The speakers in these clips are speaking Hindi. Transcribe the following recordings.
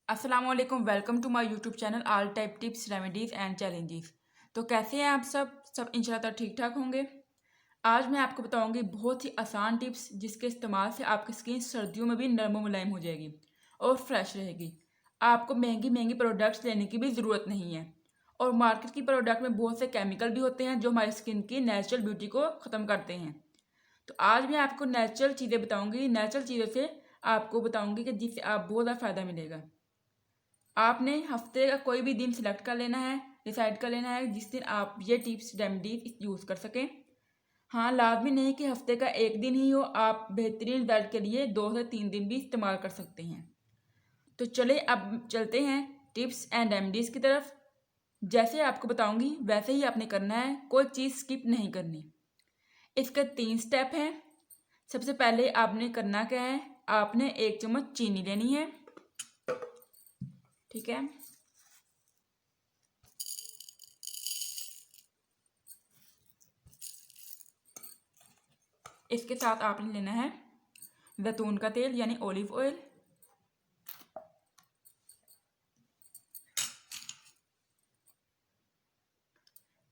अस्सलाम वालेकुम। Welcome to my YouTube channel all type tips remedies and challenges. तो कैसे हैं आप सब इंशाल्लाह ठीक ठाक होंगे। आज मैं आपको बताऊंगी बहुत ही आसान टिप्स जिसके इस्तेमाल से आपकी स्किन सर्दियों में भी नरम मुलायम हो जाएगी और फ्रेश रहेगी। आपको महंगी महंगी प्रोडक्ट्स लेने की भी ज़रूरत नहीं है। और मार्केट की प्रोडक्ट में बहुत से केमिकल भी होते हैं जो हमारी स्किन की नेचुरल ब्यूटी को ख़त्म करते हैं। तो आज मैं आपको नेचुरल चीज़ें बताऊँगी, नेचुरल चीज़ों से आपको बताऊँगी कि जिससे आप बहुत ज़्यादा फ़ायदा मिलेगा। आपने हफ्ते का कोई भी दिन सिलेक्ट कर लेना है, डिसाइड कर लेना है जिस दिन आप ये टिप्स रेमेडीज यूज़ कर सकें। हाँ, लाजमी नहीं कि हफ्ते का एक दिन ही हो, आप बेहतरीन रिजल्ट के लिए 2 से 3 दिन भी इस्तेमाल कर सकते हैं। तो चले अब चलते हैं टिप्स एंड रेमेडीज़ की तरफ। जैसे आपको बताऊंगी वैसे ही आपने करना है, कोई चीज़ स्किप नहीं करनी। इसके 3 स्टेप हैं। सबसे पहले आपने करना क्या है, आपने 1 चम्मच चीनी लेनी है, ठीक है। इसके साथ आपने लेना है जैतून का तेल यानी ऑलिव ऑयल,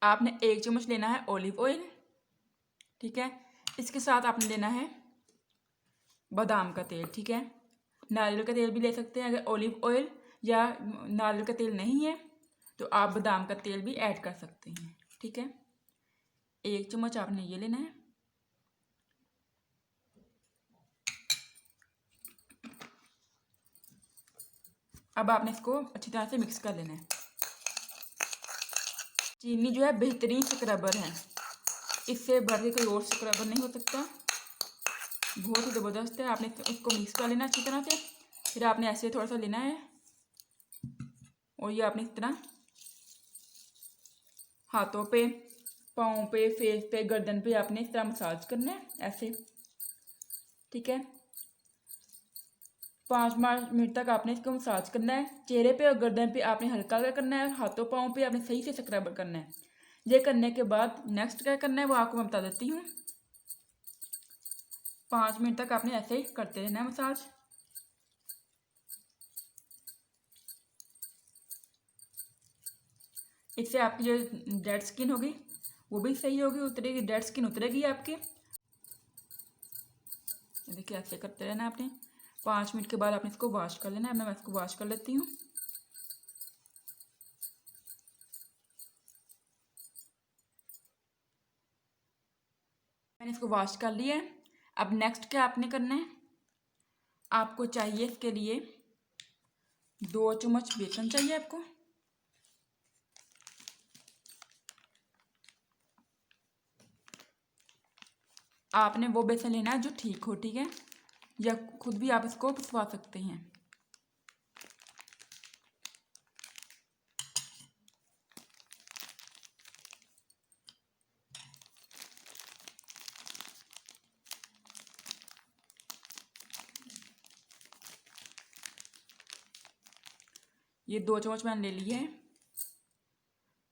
आपने 1 चम्मच लेना है ऑलिव ऑयल, ठीक है। इसके साथ आपने लेना है बादाम का तेल, ठीक है। नारियल का तेल भी ले सकते हैं अगर ऑलिव ऑयल या नारियल का तेल नहीं है तो आप बादाम का तेल भी ऐड कर सकते हैं, ठीक है। 1 चम्मच आपने ये लेना है। अब आपने इसको अच्छी तरह से मिक्स कर लेना है। चीनी जो है बेहतरीन स्क्रबर है, इससे बढ़ के कोई और स्क्रबर नहीं हो सकता, बहुत ही ज़बरदस्त है। आपने इसको मिक्स कर लेना अच्छी तरह से। फिर आपने ऐसे थोड़ा सा लेना है और ये आपने इस तरह हाथों पे, पाँव पे, फेस पे, गर्दन पे आपने इस तरह मसाज करना है ऐसे, ठीक है। 5 मिनट तक आपने इसको मसाज करना है। चेहरे पे और गर्दन पे आपने हल्का क्या करना है और हाथों पाँव पे आपने सही से स्क्रब करना है। ये करने के बाद नेक्स्ट क्या करना है वो आपको मैं बता देती हूँ। 5 मिनट तक आपने ऐसे ही करते रहना है मसाज। इससे आपकी जो डेड स्किन होगी वो भी सही होगी, उतरेगी, डेड स्किन उतरेगी आपकी। देखिए ऐसे करते रहना आपने। 5 मिनट के बाद आपने इसको वॉश कर लेना है। मैं इसको वॉश कर लेती हूँ। मैंने इसको वॉश कर लिया है। अब नेक्स्ट क्या आपने करना है, आपको चाहिए इसके लिए 2 चम्मच बेसन चाहिए आपको। आपने वो बेसन लेना है जो ठीक हो, ठीक है, या खुद भी आप इसको पिसवा सकते हैं। ये 2 चम्मच मैंने ले लिए हैं।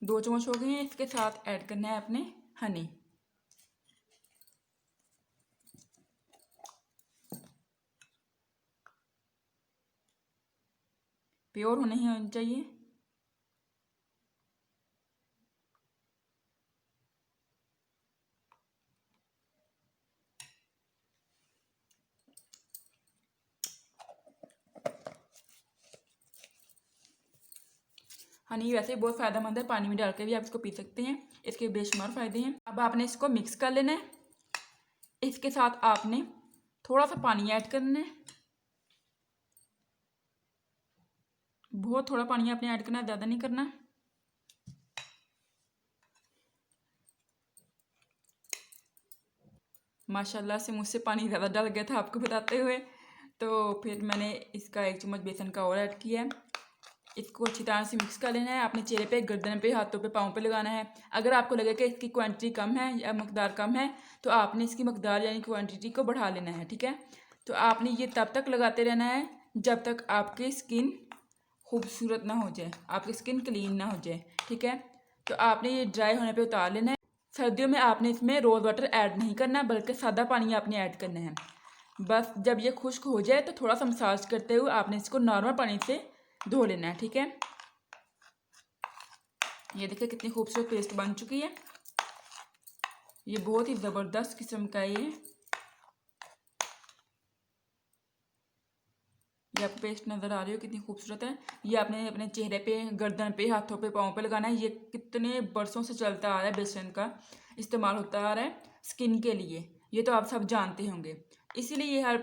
2 चम्मच हो गए हैं। इसके साथ ऐड करना है अपने हनी। प्योर होनी चाहिए। हनी वैसे बहुत फ़ायदेमंद है, पानी में डाल के भी आप इसको पी सकते हैं, इसके बेशुमार फ़ायदे हैं। अब आपने इसको मिक्स कर लेना है। इसके साथ आपने थोड़ा सा पानी ऐड करना है, बहुत थोड़ा पानी आपने ऐड करना है, ज़्यादा नहीं करना। माशाल्लाह से मुझसे पानी ज़्यादा डल गया था आपको बताते हुए, तो फिर मैंने इसका 1 चम्मच बेसन का और ऐड किया है। इसको अच्छी तरह से मिक्स कर लेना है। अपने चेहरे पे, गर्दन पे, हाथों पे, पाँव पे लगाना है। अगर आपको लगे कि इसकी क्वांटिटी कम है या मकदार कम है तो आपने इसकी मकदार यानी क्वांटिटी को बढ़ा लेना है, ठीक है। तो आपने ये तब तक लगाते रहना है जब तक आपकी स्किन खूबसूरत ना हो जाए, आपकी स्किन क्लीन ना हो जाए, ठीक है। तो आपने ये ड्राई होने पे उतार लेना है। सर्दियों में आपने इसमें रोज़ वाटर ऐड नहीं करना बल्कि सादा पानी आपने ऐड करना है। बस जब ये खुश्क हो जाए तो थोड़ा सा मसाज करते हुए आपने इसको नॉर्मल पानी से धो लेना है। ठीक है, ये देखिए कितनी खूबसूरत पेस्ट बन चुकी है। ये बहुत ही ज़बरदस्त किस्म का ये आपको पेस्ट नज़र आ रही हो कितनी खूबसूरत है। ये आपने अपने चेहरे पे, गर्दन पे, हाथों पे, पाँव पे लगाना है। ये कितने बरसों से चलता आ रहा है, बेसन का इस्तेमाल होता आ रहा है स्किन के लिए, ये तो आप सब जानते होंगे। इसीलिए ये हर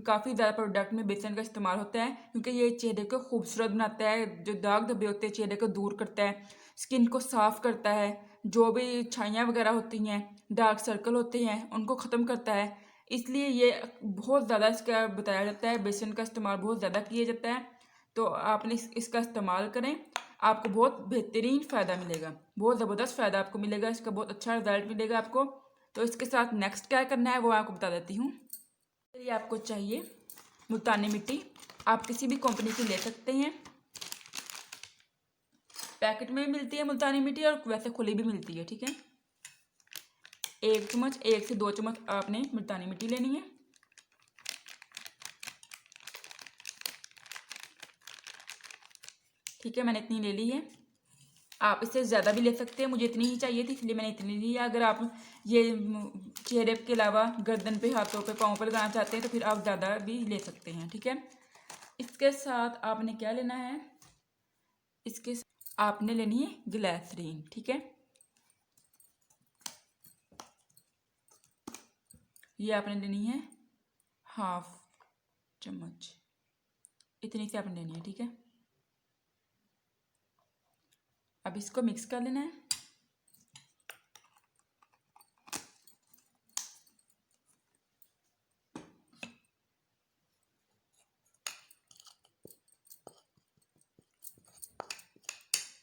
काफ़ी ज़्यादा प्रोडक्ट में बेसन का इस्तेमाल होता है, क्योंकि ये चेहरे को खूबसूरत बनाता है, जो दाग धब्बे होते हैं चेहरे को दूर करता है, स्किन को साफ़ करता है, जो भी छाइयाँ वगैरह होती हैं, डार्क सर्कल होते हैं, उनको ख़त्म करता है। इसलिए ये बहुत ज़्यादा इसका बताया जाता है, बेसन का इस्तेमाल बहुत ज़्यादा किया जाता है। तो आपने इसका इस्तेमाल करें, आपको बहुत बेहतरीन फ़ायदा मिलेगा, बहुत ज़बरदस्त फ़ायदा आपको मिलेगा, इसका बहुत अच्छा रिजल्ट मिलेगा आपको। तो इसके साथ नेक्स्ट क्या करना है वो आपको बता देती हूँ। ये आपको चाहिए मुल्तानी मिट्टी, आप किसी भी कंपनी की ले सकते हैं, पैकेट में भी मिलती है मुल्तानी मिट्टी और वैसे खुली भी मिलती है। ठीक है, 1 चम्मच, 1 से 2 चम्मच आपने मुल्तानी मिट्टी लेनी है। ठीक है, मैंने इतनी ले ली है, आप इससे ज़्यादा भी ले सकते हैं, मुझे इतनी ही चाहिए थी इसलिए मैंने इतनी ली है। अगर आप ये चेहरे के अलावा गर्दन पे, हाथों पे, पाँव पे लगाना चाहते हैं तो फिर आप ज़्यादा भी ले सकते हैं। ठीक है, इसके साथ आपने क्या लेना है, इसके आपने लेनी है ग्लिसरीन। ठीक है, ये आपने लेनी है 1/2 चम्मच, इतनी सी आपने लेनी है। ठीक है, अब इसको मिक्स कर लेना है।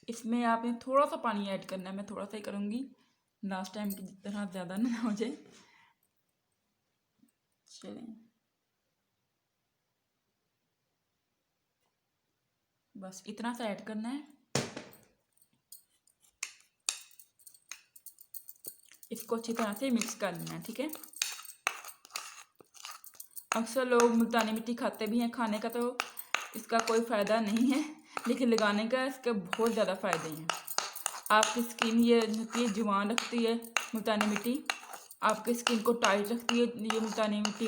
इसमें आपने थोड़ा सा पानी ऐड करना है, मैं थोड़ा सा ही करूँगी, लास्ट टाइम की तरह ज़्यादा ना हो जाए। चलें, बस इतना सा ऐड करना है। इसको अच्छी तरह से मिक्स कर लेना है। ठीक है, अक्सर लोग मुल्तानी मिट्टी खाते भी हैं, खाने का तो इसका कोई फ़ायदा नहीं है, लेकिन लगाने का इसके बहुत ज़्यादा फ़ायदे हैं। आपकी स्किन ये होती है, जवान रखती है मुल्तानी मिट्टी, आपकी स्किन को टाइट रखती है ये मुल्तानी मिट्टी,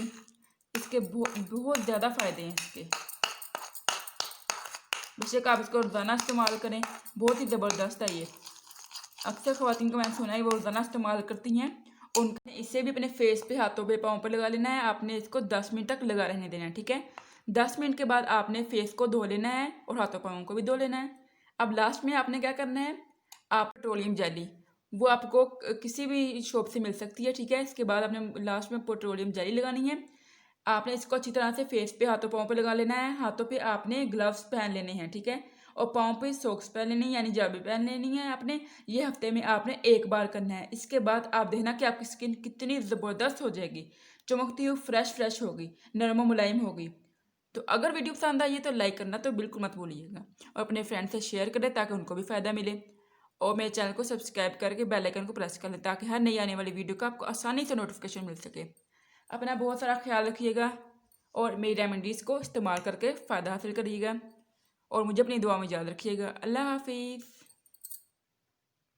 इसके बहुत ज़्यादा फ़ायदे हैं इसके। बेशक आप इसको रोज़ाना इस्तेमाल करें, बहुत ही ज़बरदस्त है ये। अक्सर ख़वातीन को मैंने सुना है वो रोज़ाना इस्तेमाल करती हैं, उनके इससे भी अपने फेस पे, हाथों पे, पाँव पे लगा लेना है। आपने इसको 10 मिनट तक लगा रहने देना है। ठीक है, 10 मिनट के बाद आपने फेस को धो लेना है और हाथों पाँव को भी धो लेना है। अब लास्ट में आपने क्या करना है, आप पेट्रोलियम जेली, वो आपको किसी भी शॉप से मिल सकती है। ठीक है, इसके बाद आपने लास्ट में पेट्रोलियम जेली लगानी है। आपने इसको अच्छी तरह से फेस पे, हाथों पाँव पे लगा लेना है। हाथों पे आपने ग्लव्स पहन लेने हैं। ठीक है, और पाँव पे सॉक्स पहन लेनी है, यानी जराबें पहन लेनी है आपने। ये हफ्ते में आपने 1 बार करना है। इसके बाद आप देखना कि आपकी स्किन कितनी ज़बरदस्त हो जाएगी, चमकती हुई फ्रेश होगी, नरम मुलायम होगी। तो अगर वीडियो पसंद आई है तो लाइक करना तो बिल्कुल मत भूलिएगा, और अपने फ्रेंड से शेयर करें ताकि उनको भी फ़ायदा मिले, और मेरे चैनल को सब्सक्राइब करके बेल आइकन को प्रेस कर लें ताकि हर नई आने वाली वीडियो का आपको आसानी से नोटिफिकेशन मिल सके। अपना बहुत सारा ख्याल रखिएगा और मेरी रेमेडीज़ को इस्तेमाल करके फ़ायदा हासिल करिएगा, और मुझे अपनी दुआ में याद रखिएगा। अल्लाह हाफिज़।